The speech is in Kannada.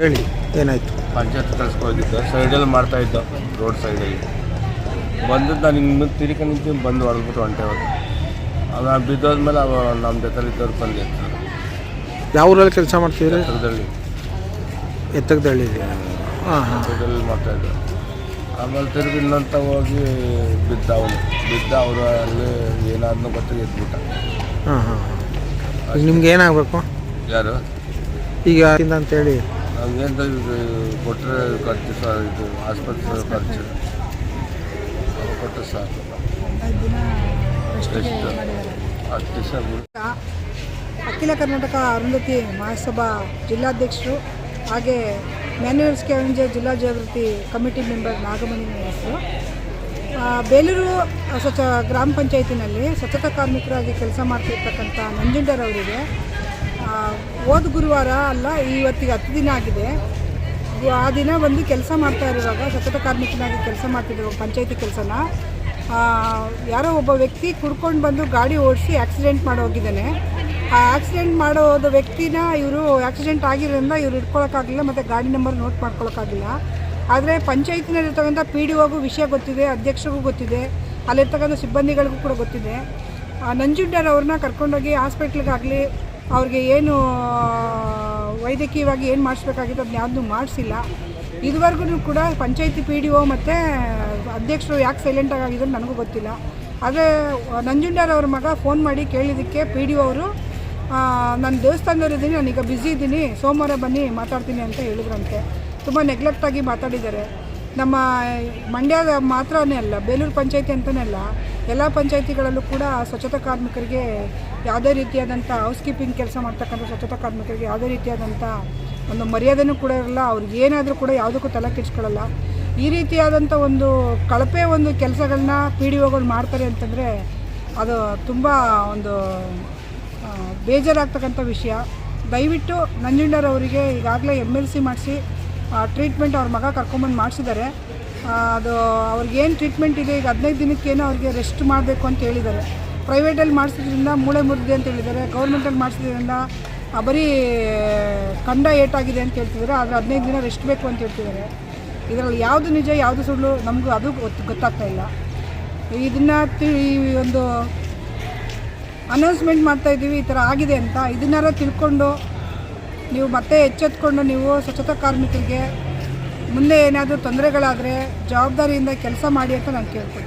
ಹೇಳಿ ಏನಾಯಿತು? ಪಂಚಾಯತ್ ಕಳ್ಸ್ಕೊಂಡಿದ್ದೆ, ಸೈಡಲ್ಲಿ ಮಾಡ್ತಾಯಿದ್ದ, ರೋಡ್ ಸೈಡಲ್ಲಿ ಬಂದು ನಾನು ಇನ್ನು ತಿರುಗಿ ನಿಂತು ಬಂದು ಹೊಡೆದ್ಬಿಟ್ಟು ಹೊಂಟೆ ಹೋದ. ಅದು ನಾನು ಬಿದ್ದೋದ್ಮೇಲೆ ಅವ ನಮ್ಮ ಜೊತೆಲಿದ್ದವ್ರು ಬಂದು ಎತ್ತಿದ್ರು. ಯಾವ ಊರಲ್ಲಿ ಕೆಲಸ ಮಾಡ್ತಿದ್ರಿ? ಎತ್ತರದಲ್ಲಿ ಎತ್ತರದಲ್ಲಿ ಎತ್ತರದಲ್ಲಿ ಮಾಡ್ತಾಯಿದ್ದೆ. ಆಮೇಲೆ ತಿರುಗಿ ಇನ್ನೊಂತ ಹೋಗಿ ಬಿದ್ದ ಅವರು ಅಲ್ಲಿ ಏನಾದ್ರೂ ಗೊತ್ತಿಗೆ ಎದ್ಬಿಟ್ಟ. ನಿಮ್ಗೆ ಏನಾಗಬೇಕು? ಯಾರು ಈಗ ಅಂತೇಳಿ ನಮಗೇನು ಕೊಟ್ಟರೆ ಖರ್ಚು ಸರ್, ಇದು ಆಸ್ಪತ್ರೆ ಖರ್ಚು ಕೊಟ್ಟರೆ ಸಾಕು. ಎಷ್ಟು 10 ದಿವಸ. ಅಖಿಲ ಕರ್ನಾಟಕ ಅರುಂಧತಿ ಮಹಾಸಭಾ ಜಿಲ್ಲಾಧ್ಯಕ್ಷರು ಹಾಗೆ ಮ್ಯಾನ್ಯುಯಲ್ ಸ್ಕ್ಯಾವೆಂಜರ್ ಜಿಲ್ಲಾ ಜಾಗೃತಿ ಕಮಿಟಿ ಮೆಂಬರ್ ನಾಗಮಣಿ ಹೆಸರು. ಬೇಲೂರು ಗ್ರಾಮ ಪಂಚಾಯತಿನಲ್ಲಿ ಸ್ವಚ್ಛತಾ ಕಾರ್ಮಿಕರಾಗಿ ಕೆಲಸ ಮಾಡ್ತಿರ್ತಕ್ಕಂಥ ನಂಜುಂಡರವರಿಗೆ ಹೋದ ಗುರುವಾರ ಅಲ್ಲ, ಇವತ್ತಿಗೆ 10 ದಿನ ಆಗಿದೆ. ಆ ದಿನ ಬಂದು ಕೆಲಸ ಮಾಡ್ತಾ ಇರುವಾಗ ಸ್ವಚ್ಛತಾ ಕಾರ್ಮಿಕನಾಗಿ ಕೆಲಸ ಮಾಡ್ತಿದ್ದರು ಪಂಚಾಯತಿ ಕೆಲಸನ. ಯಾರೋ ಒಬ್ಬ ವ್ಯಕ್ತಿ ಕುಡ್ಕೊಂಡು ಬಂದು ಗಾಡಿ ಓಡಿಸಿ ಆಕ್ಸಿಡೆಂಟ್ ಮಾಡಿ ಹೋಗಿದ್ದಾನೆ. ಆ ಆಕ್ಸಿಡೆಂಟ್ ಮಾಡೋದ ವ್ಯಕ್ತಿನ ಇವರು ಆಕ್ಸಿಡೆಂಟ್ ಆಗಿರೋದ್ರಿಂದ ಇವ್ರು ಇಟ್ಕೊಳ್ಳೋಕ್ಕಾಗಲಿಲ್ಲ ಮತ್ತು ಗಾಡಿ ನಂಬರ್ ನೋಟ್ ಮಾಡ್ಕೊಳ್ಳೋಕ್ಕಾಗಿಲ್ಲ. ಆದರೆ ಪಂಚಾಯತಿನಲ್ಲಿರ್ತಕ್ಕಂಥ PDOಗೂ ವಿಷಯ ಗೊತ್ತಿದೆ, ಅಧ್ಯಕ್ಷರಿಗೂ ಗೊತ್ತಿದೆ, ಅಲ್ಲಿರ್ತಕ್ಕಂಥ ಸಿಬ್ಬಂದಿಗಳಿಗೂ ಕೂಡ ಗೊತ್ತಿದೆ. ನಂಜುಂಡರವ್ರನ್ನ ಕರ್ಕೊಂಡೋಗಿ ಹಾಸ್ಪಿಟ್ಲಿಗಾಗಲಿ ಅವ್ರಿಗೆ ಏನು ವೈದ್ಯಕೀಯವಾಗಿ ಏನು ಮಾಡಿಸ್ಬೇಕಾಗಿತ್ತು ಅದನ್ನ ಯಾವುದೂ ಮಾಡಿಸಿಲ್ಲ. ಇದುವರೆಗೂ ಕೂಡ ಪಂಚಾಯತಿ PDO ಮತ್ತು ಅಧ್ಯಕ್ಷರು ಯಾಕೆ ಸೈಲೆಂಟಾಗಿ ಆಗಿದ್ರು ನನಗೂ ಗೊತ್ತಿಲ್ಲ. ಆದರೆ ನಂಜುಂಡರವ್ರ ಮಗ ಫೋನ್ ಮಾಡಿ ಕೇಳಿದ್ದಕ್ಕೆ PDO ಅವರು ನಾನು ದೇವಸ್ಥಾನದವರಿದ್ದೀನಿ, ನಾನೀಗ ಬ್ಯುಸಿ ಇದ್ದೀನಿ, ಸೋಮವಾರ ಬನ್ನಿ ಮಾತಾಡ್ತೀನಿ ಅಂತ ಹೇಳಿದ್ರಂತೆ. ತುಂಬ ನೆಗ್ಲೆಕ್ಟಾಗಿ ಮಾತಾಡಿದ್ದಾರೆ. ನಮ್ಮ ಮಂಡ್ಯದ ಮಾತ್ರನೇ ಅಲ್ಲ, ಬೇಲೂರು ಪಂಚಾಯತಿ ಅಂತಲೇ ಅಲ್ಲ, ಎಲ್ಲ ಪಂಚಾಯತಿಗಳಲ್ಲೂ ಕೂಡ ಸ್ವಚ್ಛತಾ ಕಾರ್ಮಿಕರಿಗೆ ಯಾವುದೇ ರೀತಿಯಾದಂಥ ಹೌಸ್ಕೀಪಿಂಗ್ ಕೆಲಸ ಮಾಡ್ತಕ್ಕಂಥ ಸ್ವಚ್ಛತಾ ಕಾರ್ಮಿಕರಿಗೆ ಯಾವುದೇ ರೀತಿಯಾದಂಥ ಒಂದು ಮರ್ಯಾದೆನೂ ಕೂಡ ಇರಲ್ಲ. ಅವ್ರಿಗೆ ಏನಾದರೂ ಕೂಡ ಯಾವುದಕ್ಕೂ ತಲೆ ಕೆಡಿಸ್ಕೊಳ್ಳಲ್ಲ. ಈ ರೀತಿಯಾದಂಥ ಒಂದು ಕಳಪೆ ಒಂದು ಕೆಲಸಗಳನ್ನ PDOಗಳು ಮಾಡ್ತಾರೆ ಅಂತಂದರೆ ಅದು ತುಂಬ ಒಂದು ಬೇಜಾರಾಗ್ತಕ್ಕಂಥ ವಿಷಯ. ದಯವಿಟ್ಟು ನಂಜುಂಡರವರಿಗೆ ಈಗಾಗಲೇ MLC ಮಾಡಿಸಿ ಟ್ರೀಟ್ಮೆಂಟ್ ಅವ್ರ ಮಗ ಕರ್ಕೊಂಬಂದು ಮಾಡಿಸಿದ್ದಾರೆ. ಅದು ಅವ್ರಿಗೇನು ಟ್ರೀಟ್ಮೆಂಟ್ ಇದೆ, ಈಗ 15 ದಿನಕ್ಕೇನೋ ಅವ್ರಿಗೆ ರೆಸ್ಟ್ ಮಾಡಬೇಕು ಅಂತ ಹೇಳಿದ್ದಾರೆ. ಪ್ರೈವೇಟಲ್ಲಿ ಮಾಡಿಸಿದ್ರಿಂದ ಮೂಳೆ ಮುರಿದಿದೆ ಅಂತ ಹೇಳಿದ್ದಾರೆ, ಗೌರ್ಮೆಂಟಲ್ಲಿ ಮಾಡಿಸಿದ್ರಿಂದ ಬರೀ ಕಂಡ ಏಟಾಗಿದೆ ಅಂತ ಹೇಳ್ತಿದ್ದಾರೆ. ಆದರೆ 15 ದಿನ ರೆಸ್ಟ್ ಬೇಕು ಅಂತ ಹೇಳ್ತಿದ್ದಾರೆ. ಇದರಲ್ಲಿ ಯಾವುದು ನಿಜ ಯಾವುದು ಸುಳ್ಳು ನಮಗೂ ಅದು ಗೊತ್ತಾಗ್ತಾ ಇಲ್ಲ. ಇದನ್ನು ಈ ಒಂದು ಅನೌನ್ಸ್ಮೆಂಟ್ ಮಾಡ್ತಾಯಿದ್ದೀವಿ ಈ ಥರ ಆಗಿದೆ ಅಂತ. ಇದನ್ನಾರ ತಿಳ್ಕೊಂಡು ನೀವು ಮತ್ತೆ ಎಚ್ಚೆತ್ಕೊಂಡು ನೀವು ಸ್ವಚ್ಛತಾ ಕಾರ್ಮಿಕರಿಗೆ ಮುಂದೆ ಏನಾದರೂ ತೊಂದರೆಗಳಾದರೆ ಜವಾಬ್ದಾರಿಯಿಂದ ಕೆಲಸ ಮಾಡಿ ಅಂತ ನಾನು ಕೇಳ್ತೀನಿ.